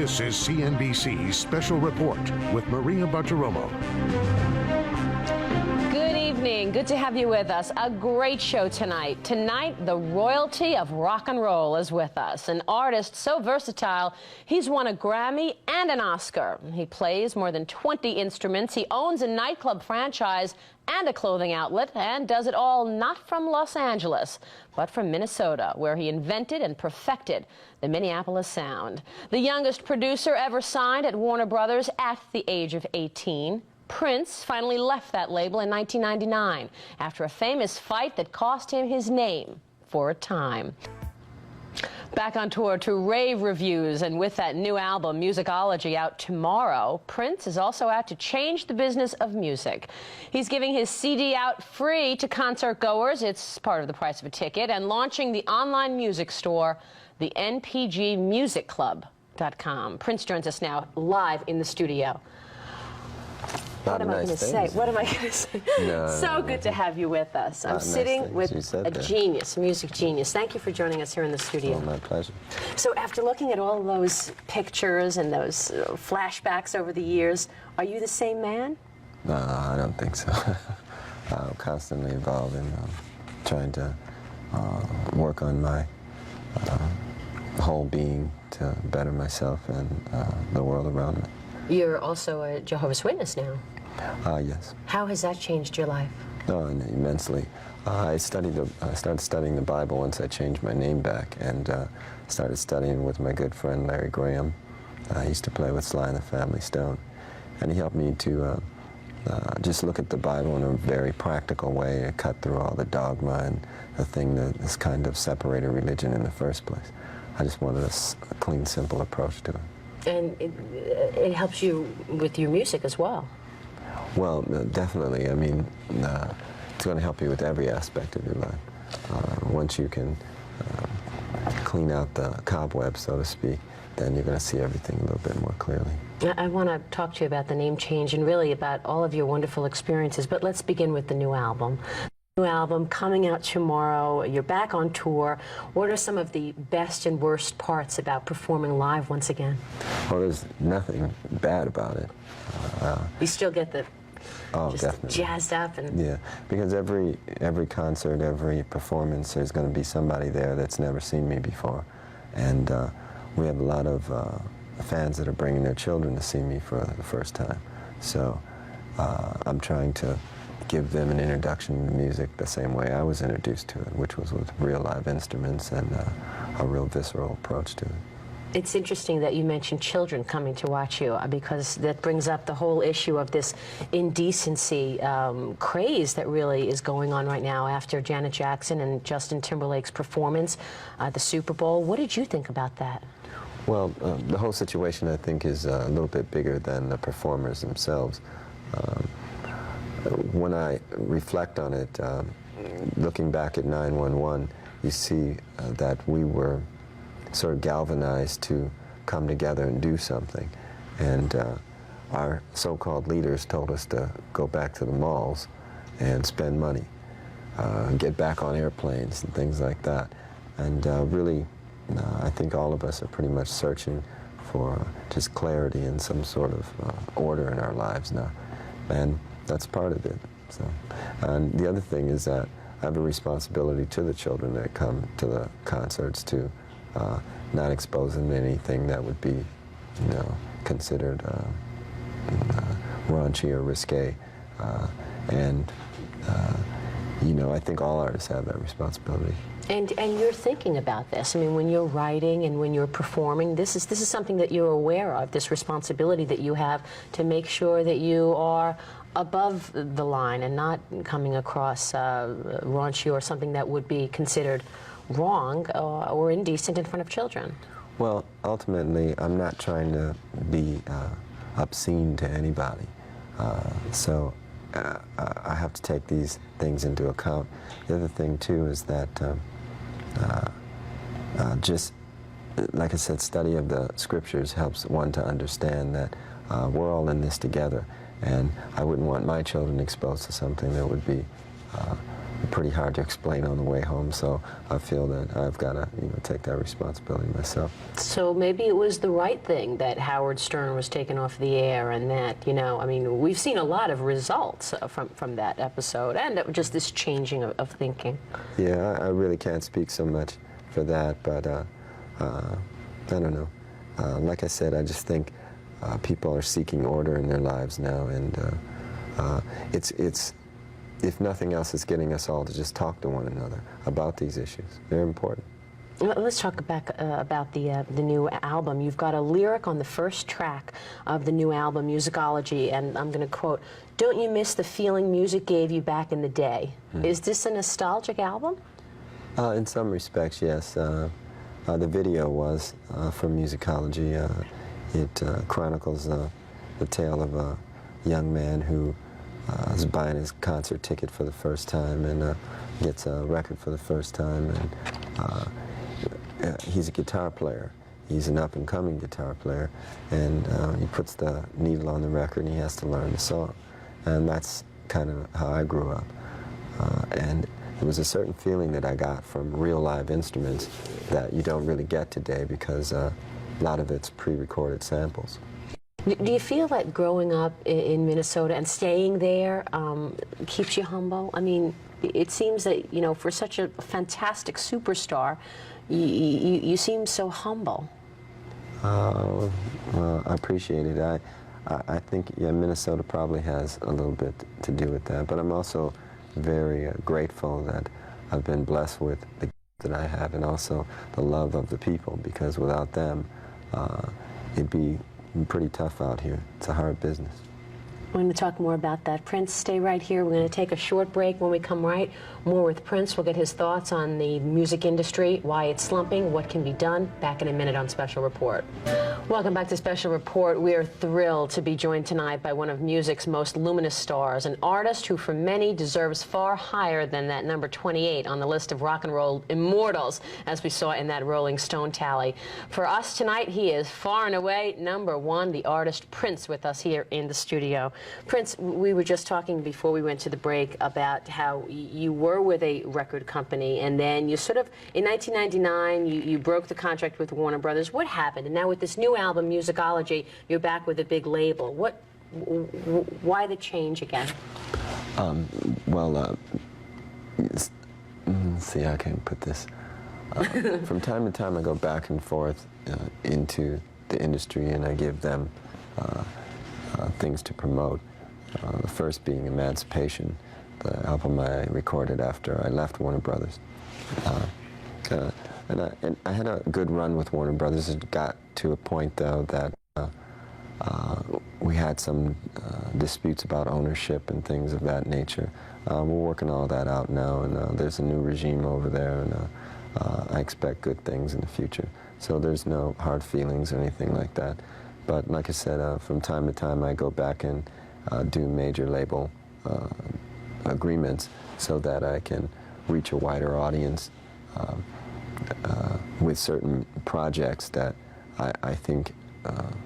This is CNBC's Special Report with Maria Bartiromo. Good evening. Good to have you with us. A great show tonight. Tonight, the royalty of rock and roll is with us. An artist so versatile, he's won a Grammy and an Oscar. He plays more than 20 instruments. He owns a nightclub franchise and a clothing outlet, and does it all not from Los Angeles, but from Minnesota, where he invented and perfected the Minneapolis sound. The youngest producer ever signed at Warner Brothers at the age of 18. Prince finally left that label in 1999 after a famous fight that cost him his name for a time. Back on tour to rave reviews, and with that new album, Musicology, out tomorrow, Prince is also out to change the business of music. He's giving his CD out free to concert goers. It's part of the price of a ticket, and launching the online music store, the npgmusicclub.com. Prince joins us now live in the studio. What am I going to say? What am I going to say? So good to have you with us. I'm sitting with a genius, music genius. Thank you for joining us here in the studio. Oh, my pleasure. So after looking at all those pictures and those flashbacks over the years, are you the same man? No, I don't think so. I'm constantly evolving, trying to work on my whole being to better myself and the world around me. You're also a Jehovah's Witness now. Yes. How has that changed your life? Oh, immensely. I started studying the Bible once I changed my name back, and started studying with my good friend Larry Graham. I used to play with Sly and the Family Stone, and he helped me to just look at the Bible in a very practical way, and cut through all the dogma and the thing that has kind of separated religion in the first place. I just wanted a clean, simple approach to it. And it helps you with your music as well. Well, definitely. I mean, it's going to help you with every aspect of your life. Once you can clean out the cobwebs, so to speak, then you're going to see everything a little bit more clearly. I want to talk to you about the name change and really about all of your wonderful experiences, but let's begin with the new album. New album coming out tomorrow. You're back on tour. What are some of the best and worst parts about performing live once again? Well, there's nothing bad about it. You still get the just definitely jazzed up and yeah, because every concert, every performance, there's going to be somebody there that's never seen me before, and we have a lot of fans that are bringing their children to see me for the first time. So I'm trying to give them an introduction to music the same way I was introduced to it, which was with real live instruments and a real visceral approach to it. It's interesting that you mentioned children coming to watch you, because that brings up the whole issue of this indecency craze that really is going on right now after Janet Jackson and Justin Timberlake's performance, the Super Bowl. What did you think about that? Well, the whole situation, I think, is a little bit bigger than the performers themselves. When I reflect on it, looking back at 9/11, you see that we were sort of galvanized to come together and do something. And our so-called leaders told us to go back to the malls and spend money, get back on airplanes and things like that. And really, I think all of us are pretty much searching for just clarity and some sort of order in our lives now. And that's part of it. So, and the other thing is that I have a responsibility to the children that come to the concerts to not expose them to anything that would be, considered raunchy or risque. I think all artists have that responsibility. And you're thinking about this. I mean, when you're writing and when you're performing, this is something that you're aware of, this responsibility that you have to make sure that you are above the line and not coming across raunchy or something that would be considered wrong or indecent in front of children. Well, ultimately, I'm not trying to be obscene to anybody. So I have to take these things into account. The other thing, too, is that just, like I said, study of the scriptures helps one to understand that we're all in this together. And I wouldn't want my children exposed to something that would be pretty hard to explain on the way home. So I feel that I've got to, take that responsibility myself. So maybe it was the right thing that Howard Stern was taken off the air, and that, I mean, we've seen a lot of results from that episode, and just this changing of thinking. Yeah, I really can't speak so much for that, but I don't know. Like I said, I just think people are seeking order in their lives now, and it's if nothing else, it's getting us all to just talk to one another about these issues. They're important. Well, let's talk about the new album. You've got a lyric on the first track of the new album, Musicology, and I'm going to quote, "Don't you miss the feeling music gave you back in the day?" Is this a nostalgic album? In some respects, yes. The video was from Musicology. It chronicles the tale of a young man who is buying his concert ticket for the first time and gets a record for the first time. And he's a guitar player. He's an up-and-coming guitar player, and he puts the needle on the record and he has to learn the song. And that's kind of how I grew up. And it was a certain feeling that I got from real live instruments that you don't really get today, because a lot of it's pre-recorded samples. Do you feel like growing up in Minnesota and staying there keeps you humble? I mean, it seems that, for such a fantastic superstar, you seem so humble. Well, I appreciate it. I think, yeah, Minnesota probably has a little bit to do with that, but I'm also very grateful that I've been blessed with the gift that I have, and also the love of the people, because without them, it'd be pretty tough out here. It's a hard business. We're going to talk more about that. Prince, stay right here. We're going to take a short break. When we come right, more with Prince. We'll get his thoughts on the music industry, why it's slumping, what can be done. Back in a minute on Special Report. Welcome back to Special Report. We are thrilled to be joined tonight by one of music's most luminous stars, an artist who for many deserves far higher than that number 28 on the list of rock and roll immortals, as we saw in that Rolling Stone tally. For us tonight, he is far and away number one, the artist Prince, with us here in the studio. Prince, we were just talking before we went to the break about how you were with a record company, and then you sort of, in 1999, you broke the contract with Warner Brothers. What happened? And now with this new album, Musicology, you're back with a big label. Why the change again? Let's see how I can put this. From time to time, I go back and forth into the industry, and I give them things to promote. The first being Emancipation, the album I recorded after I left Warner Brothers. And I had a good run with Warner Brothers. It got to a point, though, that we had some disputes about ownership and things of that nature. We're working all that out now, and there's a new regime over there, and I expect good things in the future. So there's no hard feelings or anything like that. But like I said, from time to time I go back and do major label agreements so that I can reach a wider audience with certain projects that I think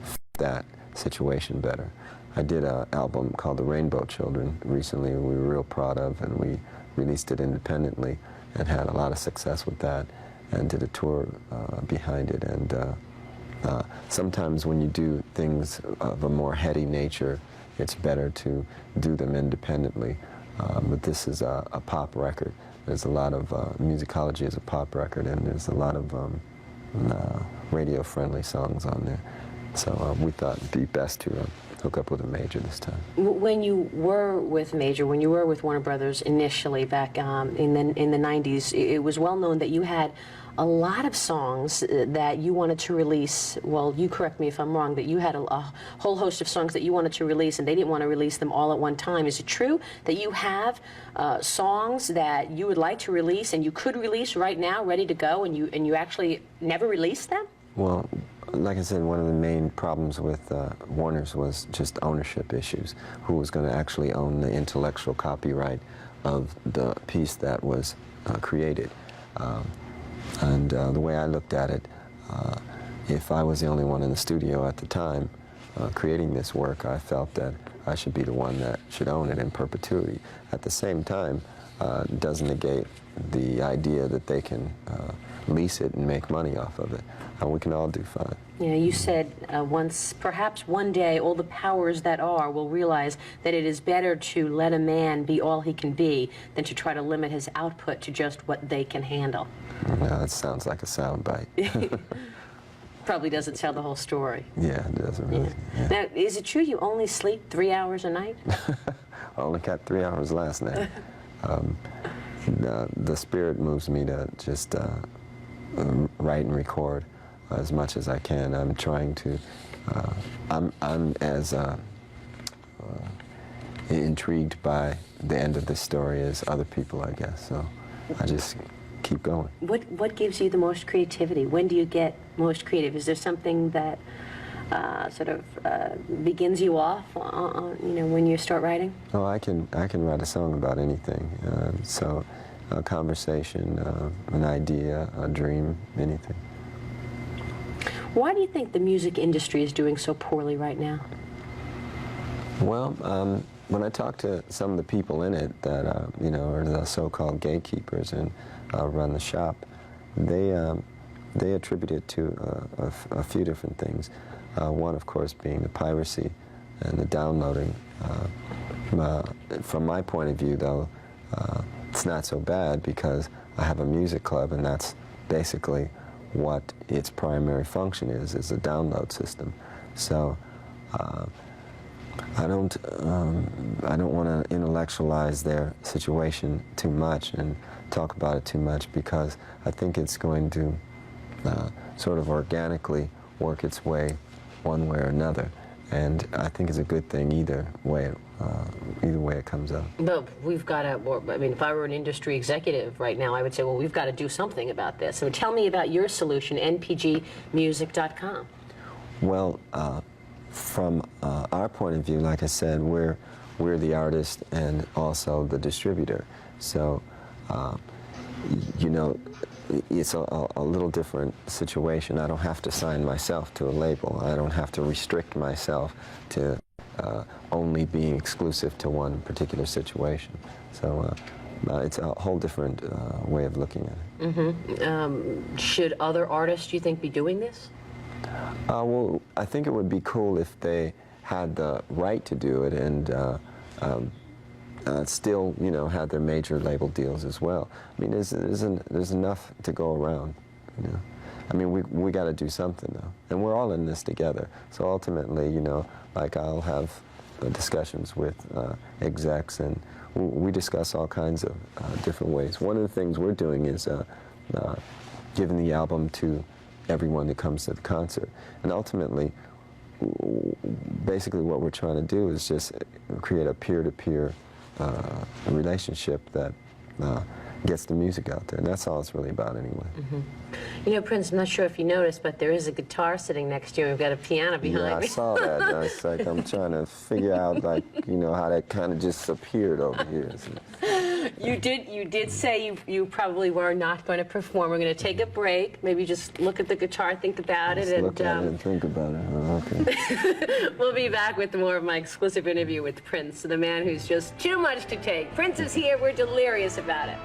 fit that situation better. I did an album called The Rainbow Children recently, we were real proud of, and we released it independently and had a lot of success with that, and did a tour behind it. And sometimes when you do things of a more heady nature, it's better to do them independently. But this is a pop record. There's a lot of, Musicology is a pop record, and there's a lot of radio-friendly songs on there. So we thought it'd be best to hook up with a major this time. When you were with major, when you were with Warner Brothers initially back in the 90s, it was well known that you had a lot of songs that you wanted to release. Well, you correct me if I'm wrong, that you had a whole host of songs that you wanted to release, and they didn't want to release them all at one time. Is it true that you have songs that you would like to release and you could release right now, ready to go, and you actually never released them? Well, like I said, one of the main problems with Warner's was just ownership issues. Who was going to actually own the intellectual copyright of the piece that was created? And the way I looked at it, if I was the only one in the studio at the time creating this work, I felt that I should be the one that should own it in perpetuity. At the same time, doesn't negate the idea that they can lease it and make money off of it. We can all do fine. Yeah, you said perhaps one day, all the powers that are will realize that it is better to let a man be all he can be than to try to limit his output to just what they can handle. Now, that sounds like a soundbite. Probably doesn't tell the whole story. Yeah, it doesn't really. Yeah. Now, is it true you only sleep 3 hours a night? I only got 3 hours last night. The spirit moves me to just write and record as much as I can. I'm trying to, I'm as intrigued by the end of this story as other people, I guess, so I just keep going. What gives you the most creativity? When do you get most creative? Is there something that sort of begins you off, when you start writing? Oh, I can write a song about anything. So, a conversation, an idea, a dream, anything. Why do you think the music industry is doing so poorly right now? Well, when I talk to some of the people in it that are the so-called gatekeepers and run the shop, they attribute it to a few different things. One, of course, being the piracy and the downloading. From my point of view, though, it's not so bad because I have a music club, and that's basically what its primary function is a download system. So I don't want to intellectualize their situation too much and talk about it too much, because I think it's going to sort of organically work its way one way or another, and I think it's a good thing either way it comes out. But we've got to, I mean, if I were an industry executive right now, I would say, well, we've got to do something about this. So tell me about your solution, npgmusic.com. Well, from our point of view, like I said, we're the artist and also the distributor. So, it's a little different situation. I don't have to sign myself to a label. I don't have to restrict myself to only being exclusive to one particular situation. So it's a whole different way of looking at it. Mm-hmm. Should other artists, you think, be doing this? Well, I think it would be cool if they had the right to do it and still, had their major label deals as well. I mean, there's enough to go around, I mean, we got to do something, though. And we're all in this together. So ultimately, like I'll have discussions with execs, and we discuss all kinds of different ways. One of the things we're doing is giving the album to everyone that comes to the concert. And ultimately, basically what we're trying to do is just create a peer-to-peer relationship that gets the music out there, and that's all it's really about anyway. Mm-hmm. Prince, I'm not sure if you noticed, but there is a guitar sitting next to you. We've got a piano behind me. Yeah, I saw that. It's like I'm trying to figure out, how that kind of just appeared over here. So. You did say you probably were not going to perform. We're going to take a break. Maybe just look at the guitar, think about it, and look at it and think about it. Oh, okay. We'll be back with more of my exclusive interview with Prince, the man who's just too much to take. Prince is here. We're delirious about it.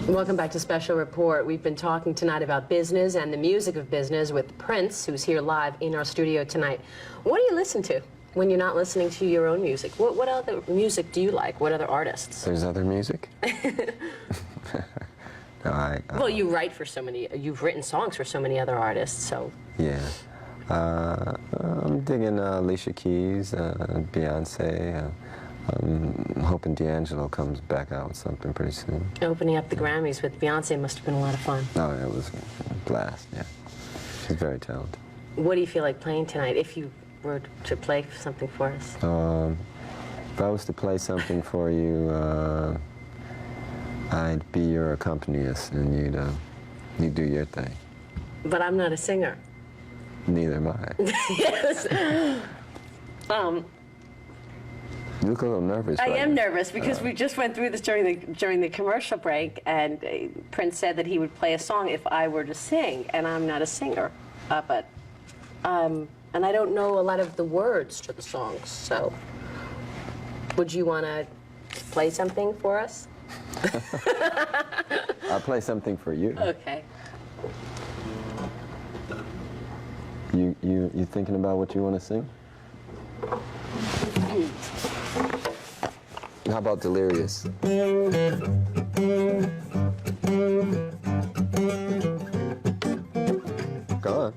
Welcome back to Special Report. We've been talking tonight about business and the music of business with Prince, who's here live in our studio tonight. What do you listen to when you're not listening to your own music? What other music do you like? What other artists? There's other music? No, well, you write for so many, you've written songs for so many other artists, so. Yeah. I'm digging Alicia Keys, Beyonce. I'm hoping D'Angelo comes back out with something pretty soon. Opening up the Grammys with Beyonce must have been a lot of fun. Oh, it was a blast, yeah. She's very talented. What do you feel like playing tonight, if you were to play something for us? If I was to play something for you, I'd be your accompanist, and you'd do your thing. But I'm not a singer. Neither am I. Yes. You look a little nervous. I am nervous because we just went through this during the commercial break, and Prince said that he would play a song if I were to sing, and I'm not a singer, and I don't know a lot of the words to the songs. So, would you want to play something for us? I'll play something for you. Okay. You thinking about what you want to sing? How about Delirious? Go on.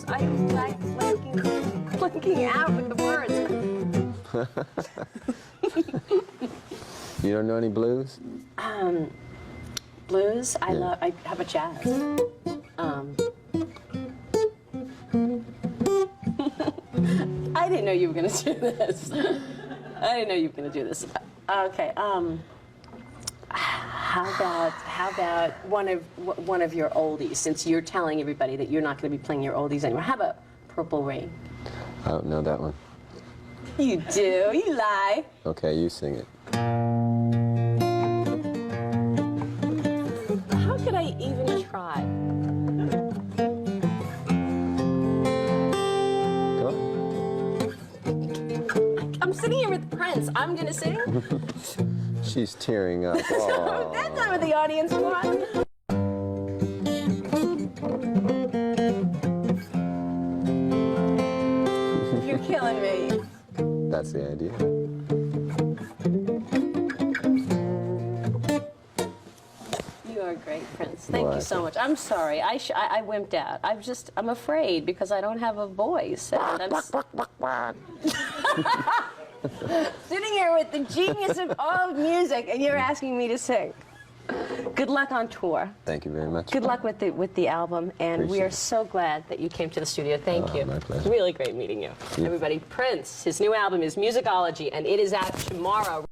I'm like blanking out with the words. You don't know any blues? Blues? I have a jazz. I didn't know you were going to do this. I didn't know you were going to do this. Okay. How about one of your oldies? Since you're telling everybody that you're not going to be playing your oldies anymore, how about Purple Rain? I don't know that one. You do. You lie. Okay, you sing it. How could I even try? Go on. I'm sitting here with Prince. I'm going to sing. She's tearing up. Oh. That's not what the audience wants. You're killing me. That's the idea. You are great, Prince. Thank Well, you so much. I'm sorry. I wimped out. I'm afraid because I don't have a voice. And I'm sitting here with the genius of all music, and you're asking me to sing. Good luck on tour. Thank you very much. Good luck with the album, and we Appreciate are it. so glad that you came to the studio. Thank you. My pleasure. Really great meeting you. Everybody, Prince, his new album is Musicology, and it is out tomorrow.